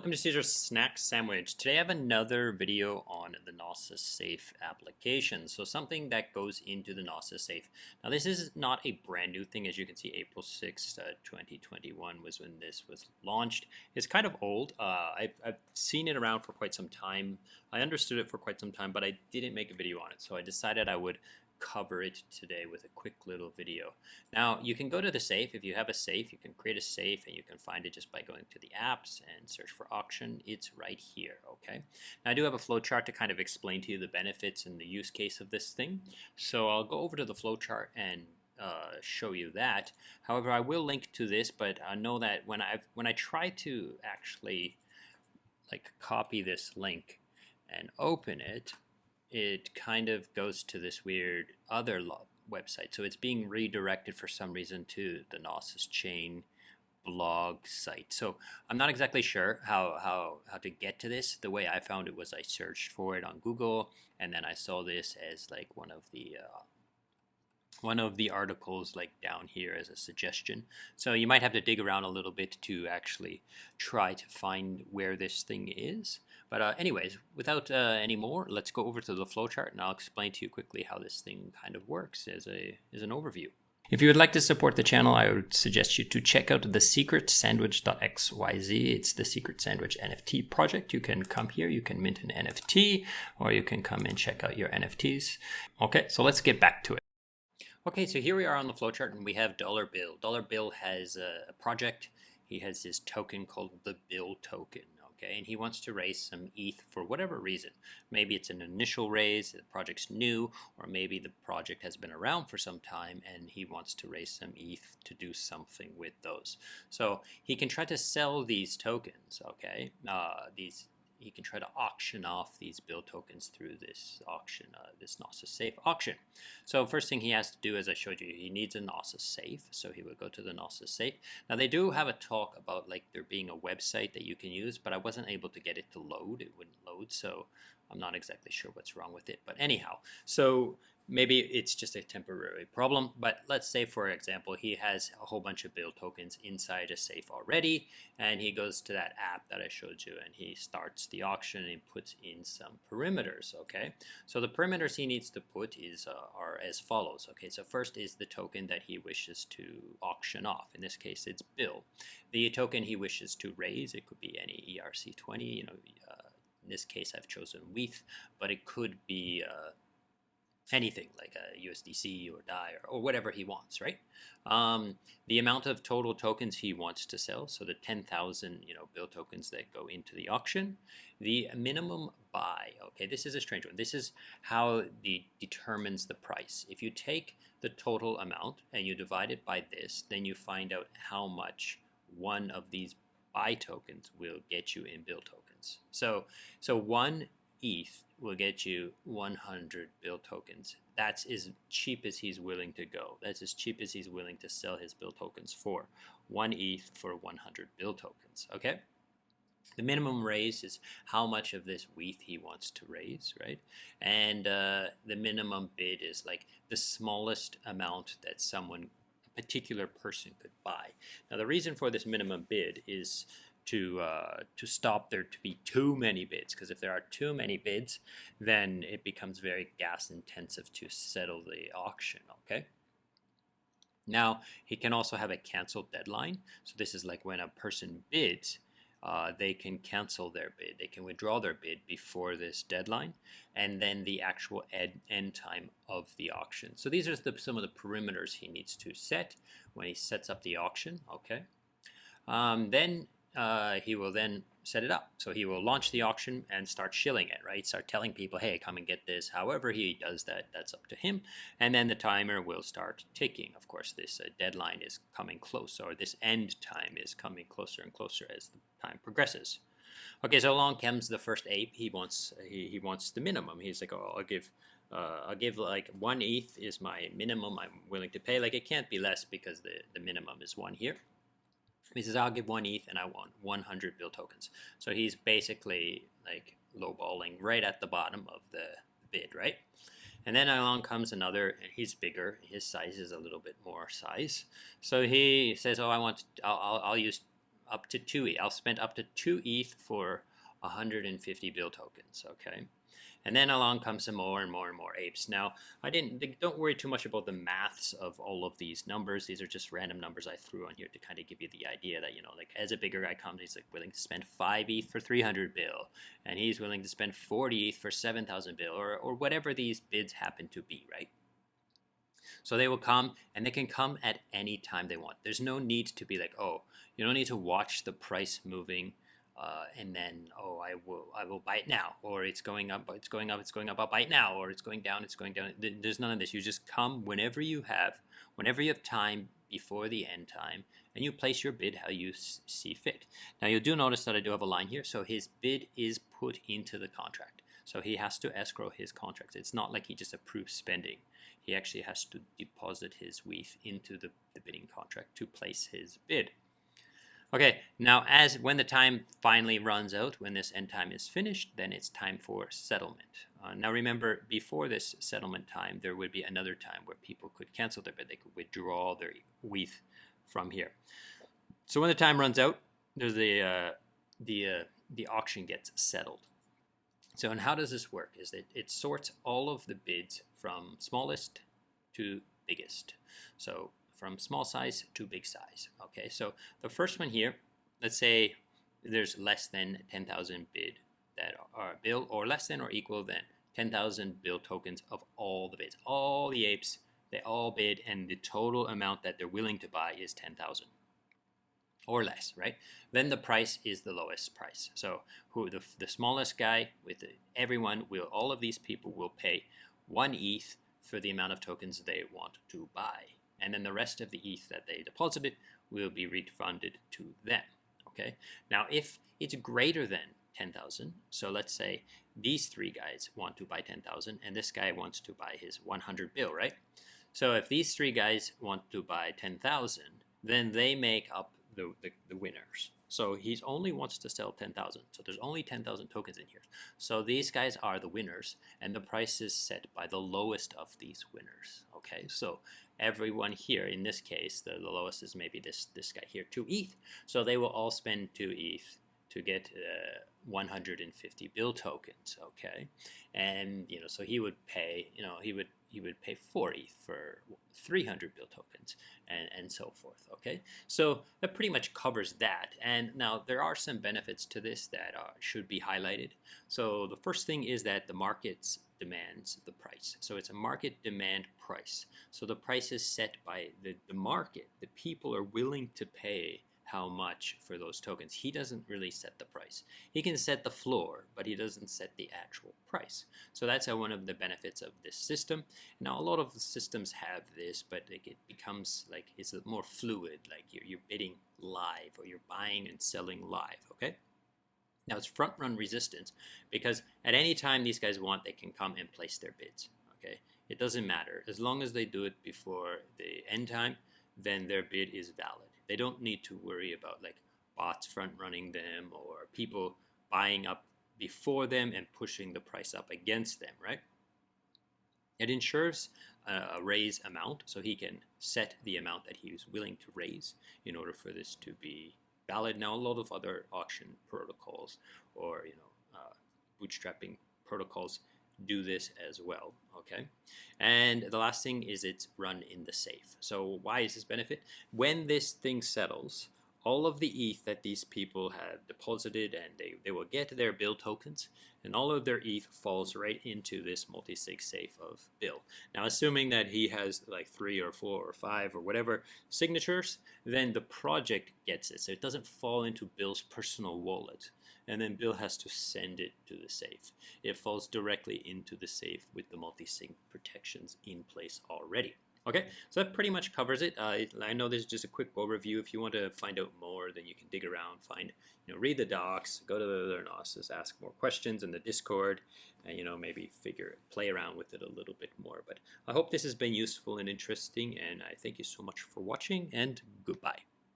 welcome to Caesar's Snack Sandwich. Today I have another video on the GNOSIS Safe application. So something that goes into the GNOSIS Safe. Now this is not a brand new thing. As you can see, April 6th, 2021 was when this was launched. It's kind of old. I've seen it around for quite some time. I understood it for quite some time, but I didn't make a video on it. So I decided I would cover it today with a quick little video. Now you can go to the safe. If you have a safe, you can create a safe and you can find it just by going to the apps and search for auction. It's right here. Okay, now I do have a flowchart to kind of explain to you the benefits and the use case of this thing, so I'll go over to the flowchart and show you that. However, I will link to this, but I know that when I try to actually like copy this link and open it, it kind of goes to this weird other website. So it's being redirected for some reason to the GNOSIS chain blog site. So I'm not exactly sure how to get to this. The way I found it was I searched for it on Google, and then I saw this as like one of the articles like down here as a suggestion. So you might have to dig around a little bit to actually try to find where this thing is. But anyways, without any more, let's go over to the flowchart and I'll explain to you quickly how this thing kind of works as an overview. If you would like to support the channel, I would suggest you to check out the secretsandwich.xyz. It's the Secret Sandwich NFT project. You can come here, you can mint an NFT, or you can come and check out your NFTs. Okay, so let's get back to it. Okay, so here we are on the flowchart and we have Dollar Bill. Dollar Bill has a project. He has this token called the Bill token. Okay, and he wants to raise some ETH for whatever reason. Maybe it's an initial raise, the project's new, or maybe the project has been around for some time and he wants to raise some ETH to do something with those. So he can try to sell these tokens, okay? He can try to auction off these Bill tokens through this auction, this GNOSIS Safe auction. So first thing he has to do, as I showed you, he needs a GNOSIS Safe. So he would go to the GNOSIS Safe. Now they do have a talk about like there being a website that you can use, but I wasn't able to get it to load. It wouldn't load, so I'm not exactly sure what's wrong with it. But anyhow, so maybe it's just a temporary problem, but let's say, for example, he has a whole bunch of Bill tokens inside a safe already, and he goes to that app that I showed you, and he starts the auction and puts in some perimeters, okay? So the perimeters he needs to put are as follows, okay? So first is the token that he wishes to auction off. In this case, it's Bill. The token he wishes to raise, it could be any ERC20, in this case, I've chosen WETH, but it could be anything like a USDC or DYOR or whatever he wants, right? The amount of total tokens he wants to sell, so the 10,000 Bill tokens that go into the auction. The minimum buy, okay, this is a strange one. This is how it determines the price. If you take the total amount and you divide it by this, then you find out how much one of these buy tokens will get you in Bill tokens. So one ETH will get you 100 Bill tokens. That's as cheap as he's willing to go. That's as cheap as he's willing to sell his Bill tokens for. 1 ETH for 100 Bill tokens, okay? The minimum raise is how much of this WETH he wants to raise, right? And the minimum bid is like the smallest amount that a particular person could buy. Now the reason for this minimum bid is to stop there to be too many bids, because if there are too many bids, then it becomes very gas intensive to settle the auction, okay? Now he can also have a cancel deadline. So this is like when a person bids, they can cancel their bid, they can withdraw their bid before this deadline, and then the actual end time of the auction. So these are some of the perimeters he needs to set when he sets up the auction, okay? Then he will then set it up. So he will launch the auction and start shilling it, right? Start telling people, hey, come and get this. However he does that, that's up to him. And then the timer will start ticking. Of course, this deadline is coming close, or this end time is coming closer and closer as the time progresses. Okay, so along comes the first ape. He wants the minimum. He's like, oh, I'll give like 1 ETH is my minimum I'm willing to pay. Like it can't be less because the minimum is 1 here. He says, I'll give 1 ETH and I want 100 Bill tokens. So he's basically like lowballing right at the bottom of the bid, right? And then along comes another, and he's bigger. His size is a little bit more size. So he says, oh, I'll use up to 2 ETH. I'll spend up to 2 ETH for 150 Bill tokens, okay? And then along comes some more and more and more apes. Now, don't worry too much about the maths of all of these numbers. These are just random numbers I threw on here to kind of give you the idea that, you know, like as a bigger guy comes, he's like willing to spend 5 ETH for 300 Bill, and he's willing to spend 40 ETH for 7,000 Bill, or whatever these bids happen to be, right? So they will come, and they can come at any time they want. There's no need to be like, oh, you don't need to watch the price moving, and then, oh, I will buy it now, or it's going up, I'll buy it now, or it's going down. There's none of this. You just come whenever you have time before the end time, and you place your bid how you see fit. Now you'll do notice that I do have a line here, so his bid is put into the contract. So he has to escrow his contract. It's not like he just approves spending. He actually has to deposit his WETH into the bidding contract to place his bid. Okay, now when the time finally runs out, when this end time is finished, then it's time for settlement. Now remember, before this settlement time, there would be another time where people could cancel their bid. They could withdraw their WETH from here. So when the time runs out, there's the auction gets settled. So, and how does this work? Is that it sorts all of the bids from smallest to biggest. So from small size to big size. Okay, so the first one here, let's say there's less than 10,000 bid that are Bill, or less than or equal than 10,000 Bill tokens of all the bids. All the apes, they all bid, and the total amount that they're willing to buy is 10,000 or less, right? Then the price is the lowest price. So the smallest guy with all of these people will pay 1 ETH for the amount of tokens they want to buy. And then the rest of the ETH that they deposited will be refunded to them, okay? Now, if it's greater than 10,000, so let's say these 3 guys want to buy 10,000 and this guy wants to buy his 100 Bill, right? So if these 3 guys want to buy 10,000, then they make up the winners. So he only wants to sell 10,000. So there's only 10,000 tokens in here. So these guys are the winners, and the price is set by the lowest of these winners. Okay, so everyone here, in this case, the lowest is maybe this guy here, 2 ETH. So they will all spend 2 ETH to get 150 Bill tokens. Okay, and so he would pay, he would pay 4 ETH for 300 Bill tokens, and so forth. Okay, so that pretty much covers that. And now there are some benefits to this that should be highlighted. So the first thing is that the market demands the price. So it's a market demand price. So the price is set by the market. The people are willing to pay how much for those tokens. He doesn't really set the price. He can set the floor, but he doesn't set the actual price. So that's one of the benefits of this system. Now, a lot of systems have this, but it becomes like it's more fluid, like you're bidding live, or you're buying and selling live, okay? Now, it's front run resistance, because at any time these guys want, they can come and place their bids, okay? It doesn't matter. As long as they do it before the end time, then their bid is valid. They don't need to worry about like bots front running them, or people buying up before them and pushing the price up against them, right? It ensures a raise amount, so he can set the amount that he is willing to raise in order for this to be valid. Now, a lot of other auction protocols or bootstrapping protocols do this as well, okay? And the last thing is it's run in the safe. So why is this benefit? When this thing settles, all of the ETH that these people have deposited, and they will get their Bill tokens, and all of their ETH falls right into this multi-sig safe of Bill. Now, assuming that he has like 3 or 4 or 5 or whatever signatures, then the project gets it. So it doesn't fall into Bill's personal wallet, and then Bill has to send it to the safe. It falls directly into the safe with the multi-sig protections in place already. Okay, so that pretty much covers it. I know this is just a quick overview. If you want to find out more, then you can dig around, read the docs, go to the GNOSIS, ask more questions in the Discord, and maybe play around with it a little bit more. But I hope this has been useful and interesting, and I thank you so much for watching, and goodbye.